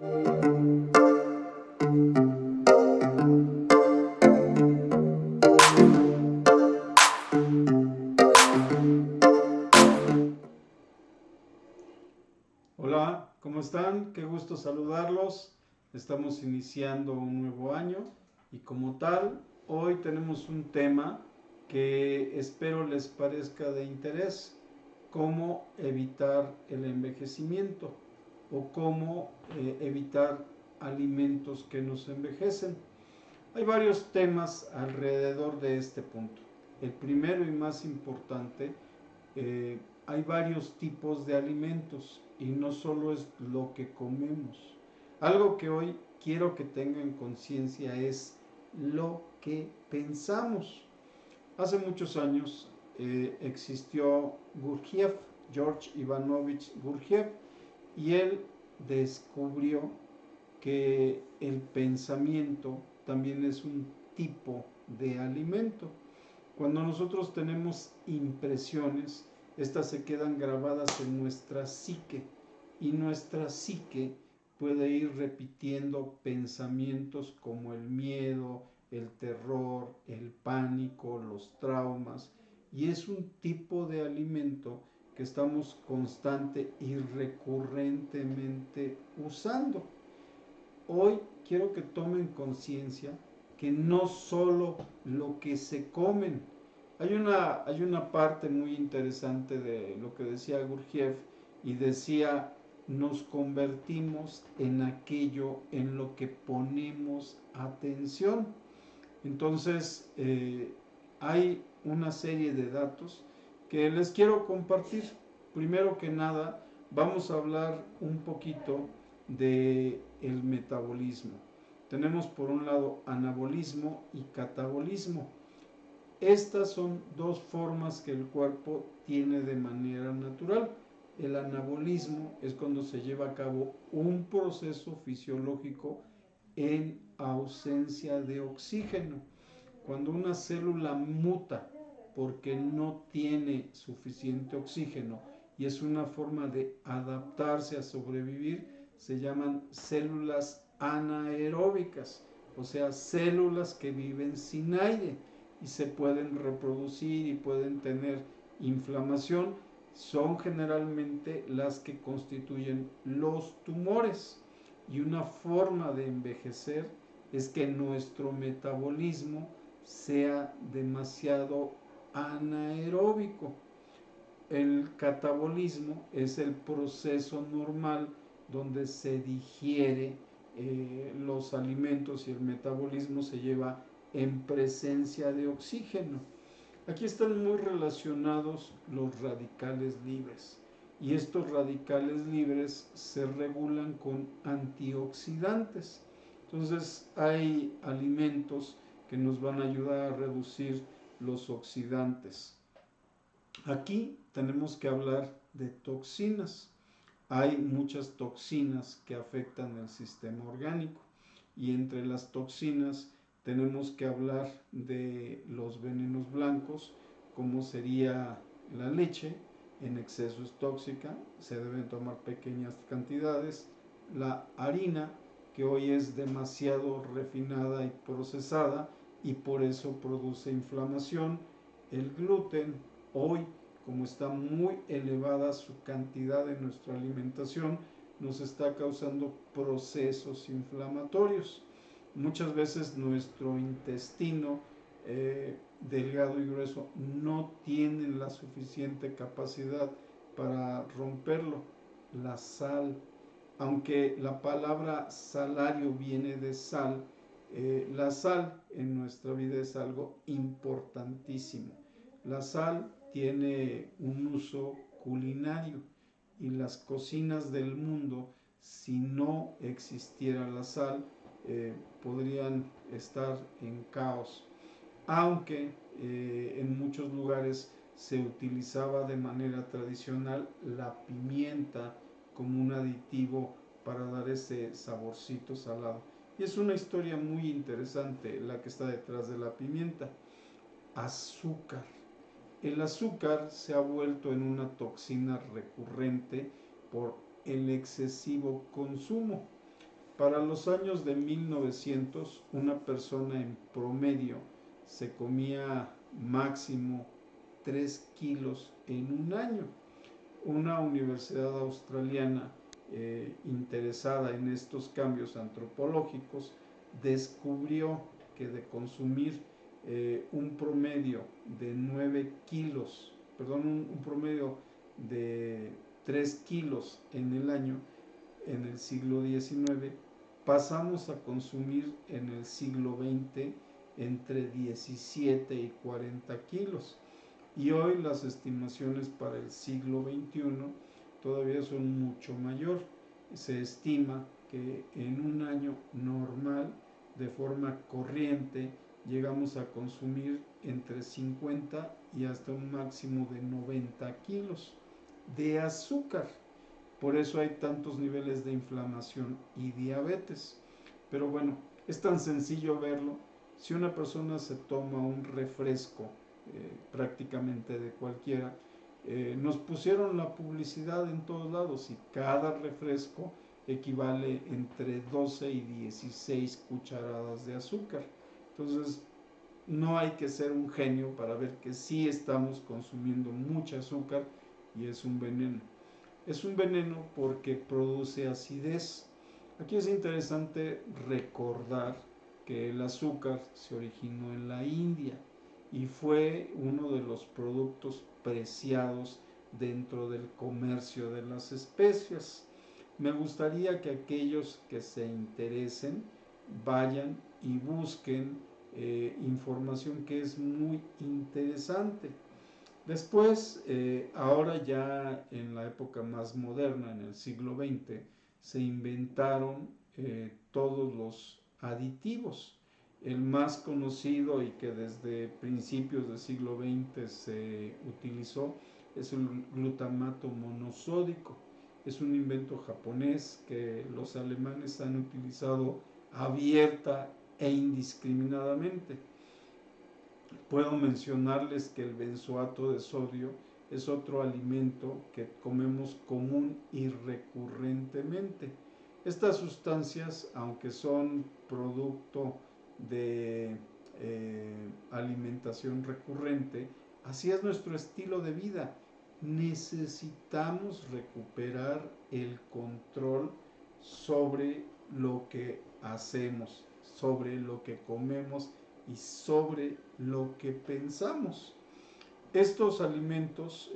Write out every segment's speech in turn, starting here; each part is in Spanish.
Hola, ¿cómo están? Qué gusto saludarlos. Estamos iniciando un nuevo año y como tal, hoy tenemos un tema que espero les parezca de interés: cómo evitar el envejecimiento o cómo evitar alimentos que nos envejecen. Hay varios temas alrededor de este punto. El primero y más importante, eh, hay varios tipos de alimentos y no solo es lo que comemos. Algo que hoy quiero que tengan conciencia es lo que pensamos. Hace muchos años existió Gurdjieff, George Ivanovich Gurdjieff, y él descubrió que el pensamiento también es un tipo de alimento. Cuando nosotros tenemos impresiones, estas se quedan grabadas en nuestra psique y nuestra psique puede ir repitiendo pensamientos como el miedo, el terror, el pánico, los traumas, y es un tipo de alimento que estamos constante y recurrentemente usando. Hoy quiero que tomen conciencia que no solo lo que se comen. Hay una parte muy interesante de lo que decía Gurdjieff, y decía: nos convertimos en aquello en lo que ponemos atención. Entonces, hay una serie de datos que les quiero compartir. Primero que nada, vamos a hablar un poquito de el metabolismo. Tenemos por un lado anabolismo y catabolismo. Estas son dos formas que el cuerpo tiene de manera natural. El anabolismo es cuando se lleva a cabo un proceso fisiológico en ausencia de oxígeno. Cuando una célula muta porque no tiene suficiente oxígeno y es una forma de adaptarse a sobrevivir, se llaman células anaeróbicas, o sea, células que viven sin aire y se pueden reproducir y pueden tener inflamación. Son generalmente las que constituyen los tumores. Y una forma de envejecer es que nuestro metabolismo sea demasiado anaeróbico. El catabolismo es el proceso normal donde se digiere los alimentos y el metabolismo se lleva en presencia de oxígeno. Aquí están muy relacionados los radicales libres, y estos radicales libres se regulan con antioxidantes. Entonces hay alimentos que nos van a ayudar a reducir los oxidantes. Aquí tenemos que hablar de toxinas. Hay muchas toxinas que afectan el sistema orgánico, y entre las toxinas tenemos que hablar de los venenos blancos, como sería la leche. En exceso es tóxica, se deben tomar pequeñas cantidades. La harina, que hoy es demasiado refinada y procesada y por eso produce inflamación. El gluten, hoy, como está muy elevada su cantidad en nuestra alimentación, nos está causando procesos inflamatorios. Muchas veces nuestro intestino delgado y grueso no tiene la suficiente capacidad para romperlo. La sal, aunque la palabra salario viene de sal, la sal en nuestra vida es algo importantísimo. La sal tiene un uso culinario, y las cocinas del mundo, si no existiera la sal, podrían estar en caos. Aunque en muchos lugares se utilizaba de manera tradicional la pimienta como un aditivo para dar ese saborcito salado. Y es una historia muy interesante la que está detrás de la pimienta. Azúcar. El azúcar se ha vuelto en una toxina recurrente por el excesivo consumo. Para los años de 1900, una persona en promedio se comía máximo 3 kilos en un año. Una universidad australiana interesada en estos cambios antropológicos descubrió que de consumir un promedio de 9 kilos, perdón, un promedio de 3 kilos en el año, en el siglo XIX, pasamos a consumir en el siglo XX entre 17 y 40 kilos. Y hoy las estimaciones para el siglo XXI todavía son mucho mayor. Se estima que en un año normal, de forma corriente, llegamos a consumir entre 50 y hasta un máximo de 90 kilos de azúcar. Por eso hay tantos niveles de inflamación y diabetes. Pero bueno, es tan sencillo verlo. Si una persona se toma un refresco, prácticamente de cualquiera, nos pusieron la publicidad en todos lados y cada refresco equivale entre 12 y 16 cucharadas de azúcar. Entonces, no hay que ser un genio para ver que sí estamos consumiendo mucho azúcar y es un veneno. Es un veneno porque produce acidez. Aquí es interesante recordar que el azúcar se originó en la India y fue uno de los productos preciados dentro del comercio de las especias. Me gustaría que aquellos que se interesen vayan y busquen información que es muy interesante. Después, ahora ya en la época más moderna, en el siglo XX, se inventaron todos los aditivos. El más conocido y que desde principios del siglo XX se utilizó es el glutamato monosódico. Es un invento japonés que los alemanes han utilizado abierta e indiscriminadamente. Puedo mencionarles que el benzoato de sodio es otro alimento que comemos común y recurrentemente. Estas sustancias, aunque son producto de alimentación recurrente, así es nuestro estilo de vida. Necesitamos recuperar el control sobre lo que hacemos, sobre lo que comemos y sobre lo que pensamos. Estos alimentos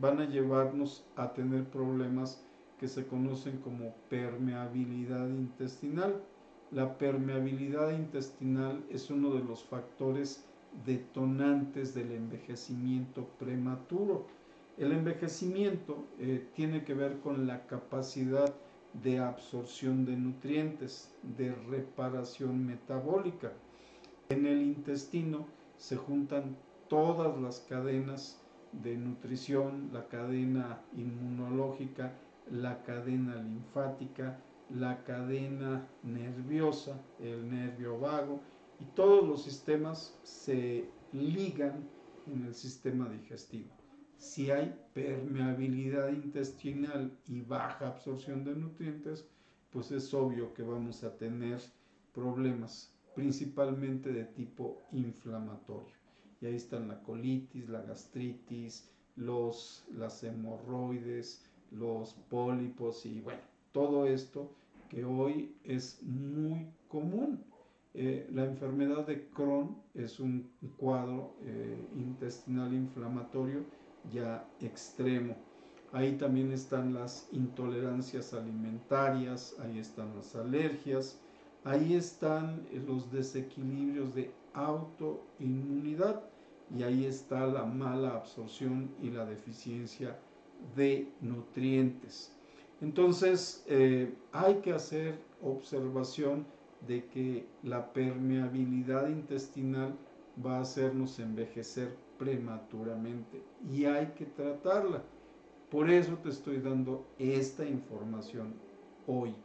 van a llevarnos a tener problemas que se conocen como permeabilidad intestinal. La permeabilidad intestinal es uno de los factores detonantes del envejecimiento prematuro. El envejecimiento tiene que ver con la capacidad de absorción de nutrientes, de reparación metabólica. En el intestino se juntan todas las cadenas de nutrición, la cadena inmunológica, la cadena linfática, la cadena nerviosa, el nervio vago, y todos los sistemas se ligan en el sistema digestivo. Si hay permeabilidad intestinal y baja absorción de nutrientes, pues es obvio que vamos a tener problemas principalmente de tipo inflamatorio. Y ahí están la colitis, la gastritis, las hemorroides, los pólipos y bueno, todo esto que hoy es muy común. La enfermedad de Crohn es un cuadro intestinal inflamatorio ya extremo. Ahí también están las intolerancias alimentarias, ahí están las alergias, ahí están los desequilibrios de autoinmunidad y ahí está la mala absorción y la deficiencia de nutrientes. Entonces hay que hacer observación de que la permeabilidad intestinal va a hacernos envejecer prematuramente y hay que tratarla. Por eso te estoy dando esta información hoy.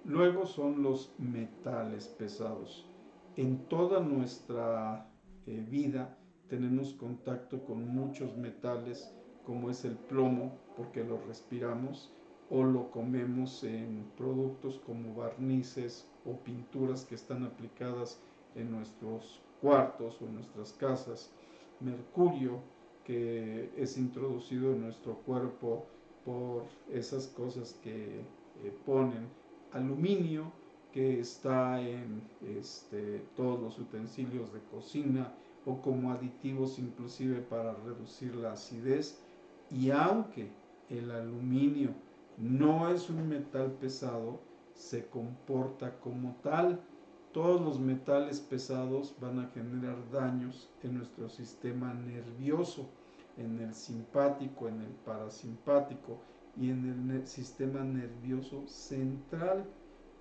Luego son los metales pesados. En toda nuestra vida tenemos contacto con muchos metales, como es el plomo, porque lo respiramos, o lo comemos en productos como barnices o pinturas que están aplicadas en nuestros cuartos o en nuestras casas, mercurio que es introducido en nuestro cuerpo por esas cosas que ponen, aluminio que está en todos los utensilios de cocina o como aditivos inclusive para reducir la acidez. Y aunque el aluminio no es un metal pesado, se comporta como tal. Todos los metales pesados van a generar daños en nuestro sistema nervioso, en el simpático, en el parasimpático y en el sistema nervioso central.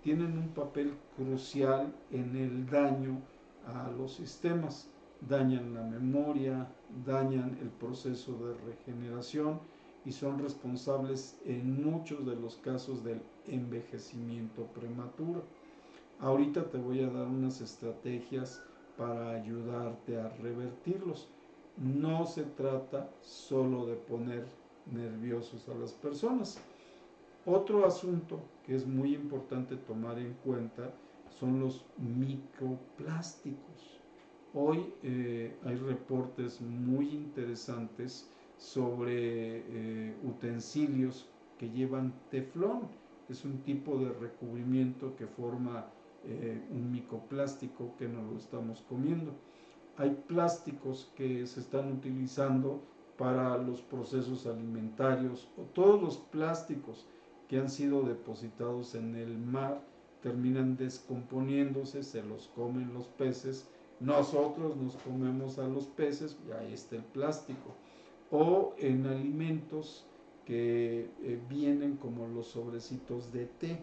Tienen un papel crucial en el daño a los sistemas. Dañan la memoria, dañan el proceso de regeneración y son responsables en muchos de los casos del envejecimiento prematuro. Ahorita te voy a dar unas estrategias para ayudarte a revertirlos. No se trata solo de poner nerviosos a las personas. Otro asunto que es muy importante tomar en cuenta son los microplásticos. Hoy hay reportes muy interesantes sobre utensilios que llevan teflón. Es un tipo de recubrimiento que forma un microplástico que no lo estamos comiendo. Hay plásticos que se están utilizando para los procesos alimentarios o todos los plásticos que han sido depositados en el mar terminan descomponiéndose, se los comen los peces, nosotros nos comemos a los peces y ahí está el plástico. O en alimentos que vienen como los sobrecitos de té.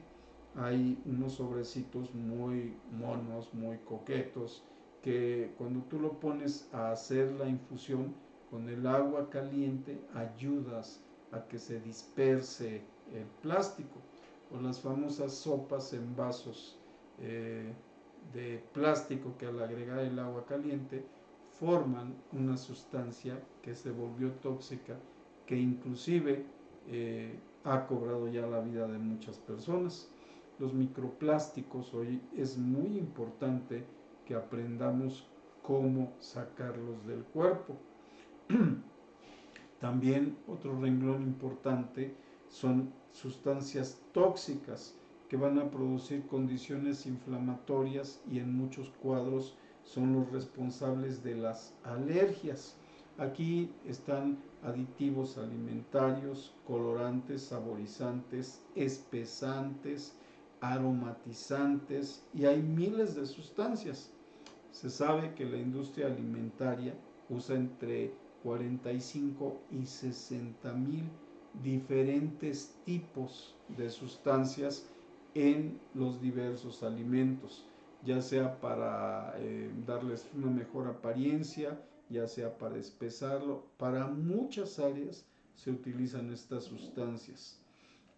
Hay unos sobrecitos muy monos, muy coquetos, que cuando tú lo pones a hacer la infusión con el agua caliente ayudas a que se disperse el plástico, o las famosas sopas en vasos de plástico que al agregar el agua caliente forman una sustancia que se volvió tóxica, que inclusive ha cobrado ya la vida de muchas personas. Los microplásticos hoy es muy importante que aprendamos cómo sacarlos del cuerpo. También otro renglón importante son sustancias tóxicas que van a producir condiciones inflamatorias y en muchos cuadros son los responsables de las alergias. Aquí están aditivos alimentarios, colorantes, saborizantes, espesantes, aromatizantes y hay miles de sustancias. Se sabe que la industria alimentaria usa entre 45 y 60 mil diferentes tipos de sustancias en los diversos alimentos, ya sea para darles una mejor apariencia, ya sea para espesarlo, para muchas áreas se utilizan estas sustancias.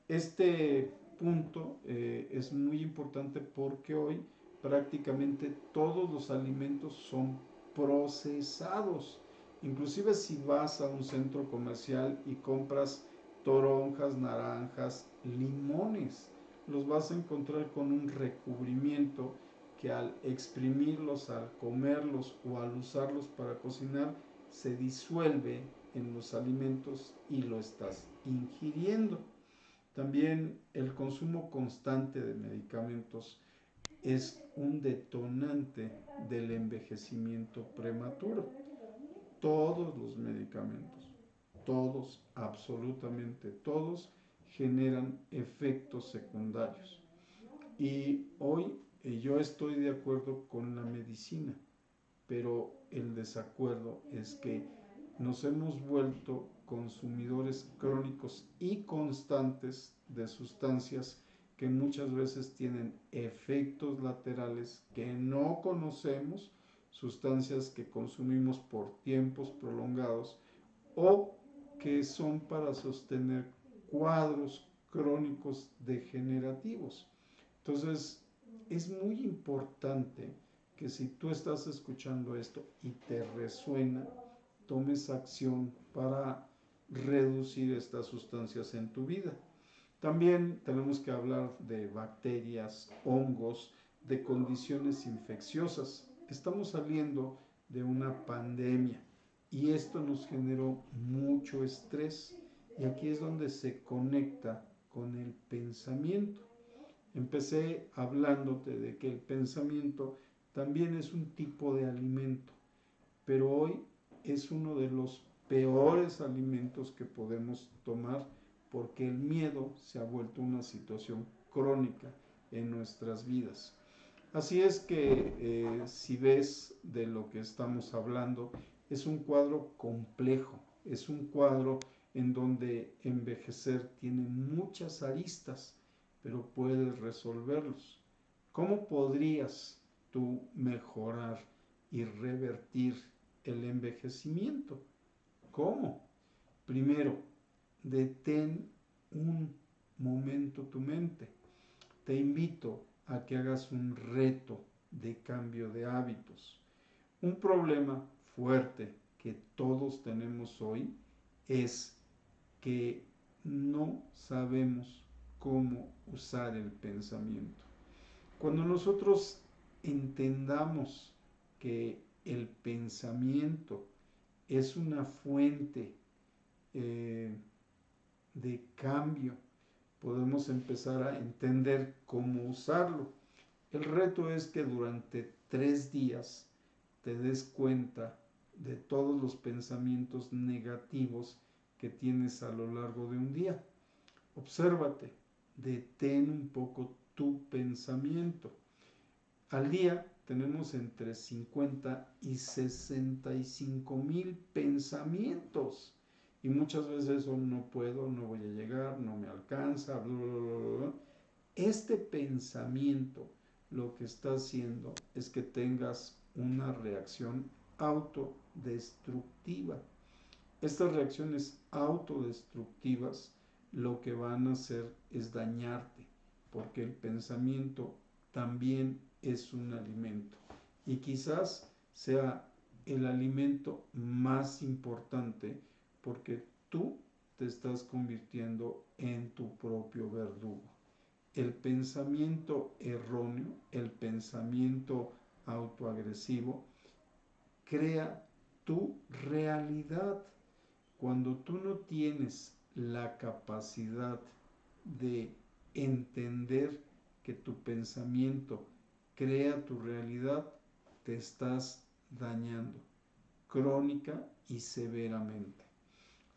Este punto es muy importante porque hoy prácticamente todos los alimentos son procesados. Inclusive si vas a un centro comercial y compras toronjas, naranjas, limones, los vas a encontrar con un recubrimiento que al exprimirlos, al comerlos o al usarlos para cocinar, se disuelve en los alimentos y lo estás ingiriendo. También el consumo constante de medicamentos es un detonante del envejecimiento prematuro. Todos los medicamentos, todos, absolutamente todos, generan efectos secundarios. Y hoy yo estoy de acuerdo con la medicina, pero el desacuerdo es que nos hemos vuelto consumidores crónicos y constantes de sustancias que muchas veces tienen efectos laterales que no conocemos, sustancias que consumimos por tiempos prolongados o que son para sostener cuadros crónicos degenerativos. Entonces, es muy importante que si tú estás escuchando esto y te resuena, tomes acción para reducir estas sustancias en tu vida. También tenemos que hablar de bacterias, hongos, de condiciones infecciosas. Estamos saliendo de una pandemia y esto nos generó mucho estrés. Y aquí es donde se conecta con el pensamiento. Empecé hablándote de que el pensamiento también es un tipo de alimento, pero hoy es uno de los peores alimentos que podemos tomar porque el miedo se ha vuelto una situación crónica en nuestras vidas. Así es que si ves de lo que estamos hablando, es un cuadro complejo, es un cuadro en donde envejecer tiene muchas aristas, pero puedes resolverlos. ¿Cómo podrías tú mejorar y revertir el envejecimiento? ¿Cómo? Primero, detén un momento tu mente. Te invito a que hagas un reto de cambio de hábitos. Un problema fuerte que todos tenemos hoy es que no sabemos cómo usar el pensamiento. Cuando nosotros entendamos que el pensamiento es una fuente eh, de cambio, podemos empezar a entender cómo usarlo. El reto es que durante 3 días te des cuenta de todos los pensamientos negativos que tienes a lo largo de un día. Obsérvate, detén un poco tu pensamiento. Al día tenemos entre 50 y 65,000 pensamientos. Y muchas veces son no puedo, no voy a llegar, no me alcanza, bla, bla, bla, bla. Este pensamiento lo que está haciendo es que tengas una reacción autodestructiva. Estas reacciones autodestructivas lo que van a hacer es dañarte, porque el pensamiento también es un alimento y quizás sea el alimento más importante porque tú te estás convirtiendo en tu propio verdugo. El pensamiento erróneo, el pensamiento autoagresivo, crea tu realidad. Cuando tú no tienes la capacidad de entender que tu pensamiento crea tu realidad, te estás dañando crónica y severamente.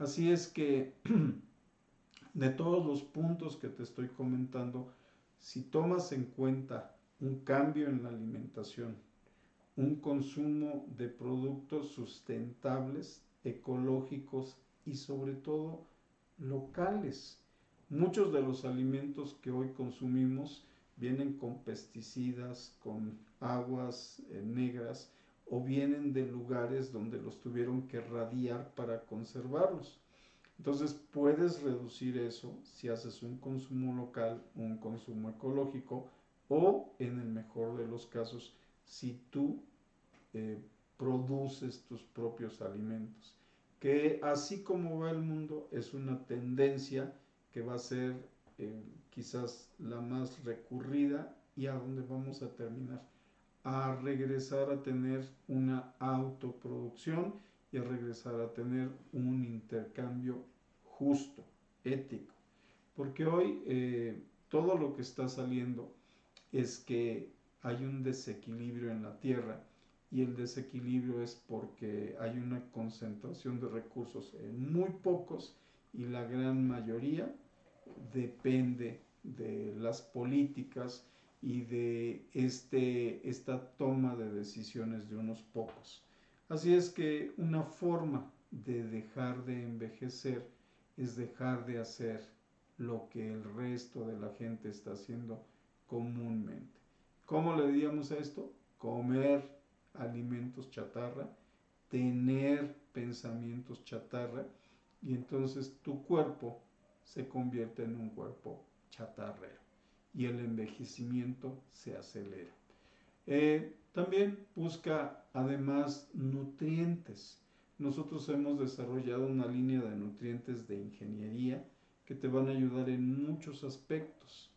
Así es que de todos los puntos que te estoy comentando, si tomas en cuenta un cambio en la alimentación, un consumo de productos sustentables, ecológicos y sobre todo locales. Muchos de los alimentos que hoy consumimos vienen con pesticidas, con aguas negras o vienen de lugares donde los tuvieron que radiar para conservarlos. Entonces puedes reducir eso si haces un consumo local, un consumo ecológico o en el mejor de los casos si tú eh, produces tus propios alimentos. Que así como va el mundo es una tendencia que va a ser quizás la más recurrida y a donde vamos a terminar a regresar a tener una autoproducción y a regresar a tener un intercambio justo, ético. Porque hoy todo lo que está saliendo es que hay un desequilibrio en la tierra y el desequilibrio es porque hay una concentración de recursos en muy pocos y la gran mayoría depende de las políticas y de esta toma de decisiones de unos pocos. Así es que una forma de dejar de envejecer es dejar de hacer lo que el resto de la gente está haciendo comúnmente. ¿Cómo le diríamos a esto? Comer alimentos chatarra, tener pensamientos chatarra y entonces tu cuerpo se convierte en un cuerpo chatarrero y el envejecimiento se acelera. También busca además nutrientes. Nosotros hemos desarrollado una línea de nutrientes de ingeniería que te van a ayudar en muchos aspectos.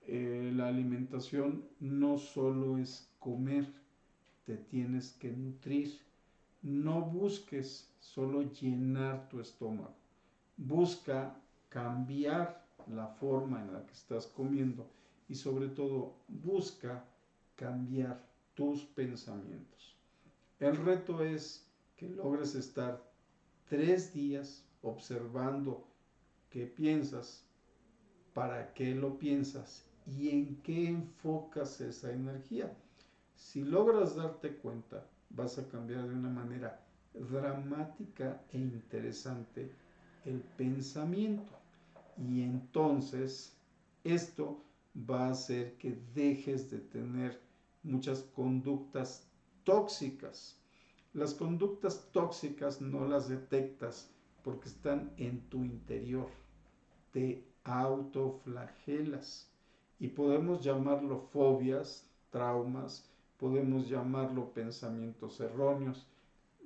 La alimentación no solo es comer, te tienes que nutrir. No busques solo llenar tu estómago. Busca cambiar la forma en la que estás comiendo y sobre todo busca cambiar tus pensamientos. El reto es que logres estar 3 días observando qué piensas, para qué lo piensas y en qué enfocas esa energía. Si logras darte cuenta, vas a cambiar de una manera dramática e interesante el pensamiento. Y entonces esto va a hacer que dejes de tener muchas conductas tóxicas. Las conductas tóxicas no las detectas porque están en tu interior. Te autoflagelas y podemos llamarlo fobias, traumas, podemos llamarlo pensamientos erróneos,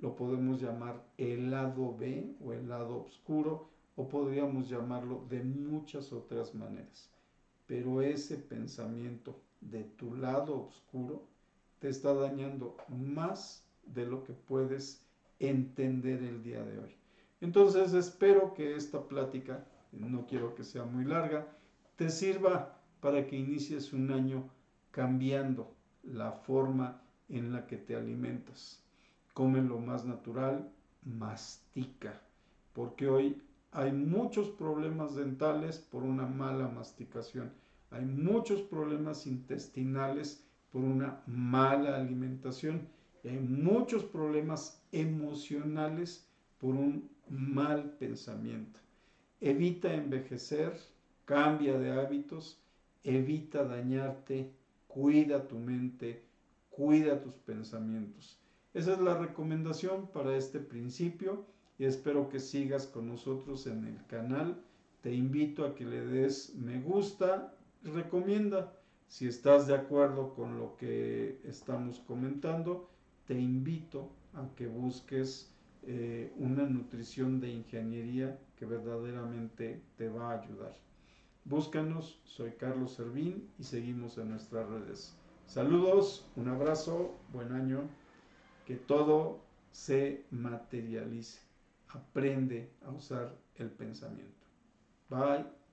lo podemos llamar el lado B o el lado oscuro, o podríamos llamarlo de muchas otras maneras. Pero ese pensamiento de tu lado oscuro te está dañando más de lo que puedes entender el día de hoy. Entonces espero que esta plática, no quiero que sea muy larga, te sirva para que inicies un año cambiando la forma en la que te alimentas. Come lo más natural, mastica, porque hoy hay muchos problemas dentales por una mala masticación. Hay muchos problemas intestinales por una mala alimentación. Y hay muchos problemas emocionales por un mal pensamiento. Evita envejecer, cambia de hábitos, evita dañarte, cuida tu mente, cuida tus pensamientos. Esa es la recomendación para este principio y espero que sigas con nosotros en el canal. Te invito a que le des me gusta, recomienda. Si estás de acuerdo con lo que estamos comentando, te invito a que busques una nutrición de ingeniería que verdaderamente te va a ayudar. Búscanos, soy Carlos Servín y seguimos en nuestras redes. Saludos, un abrazo, buen año, que todo se materialice. Aprende a usar el pensamiento. Bye.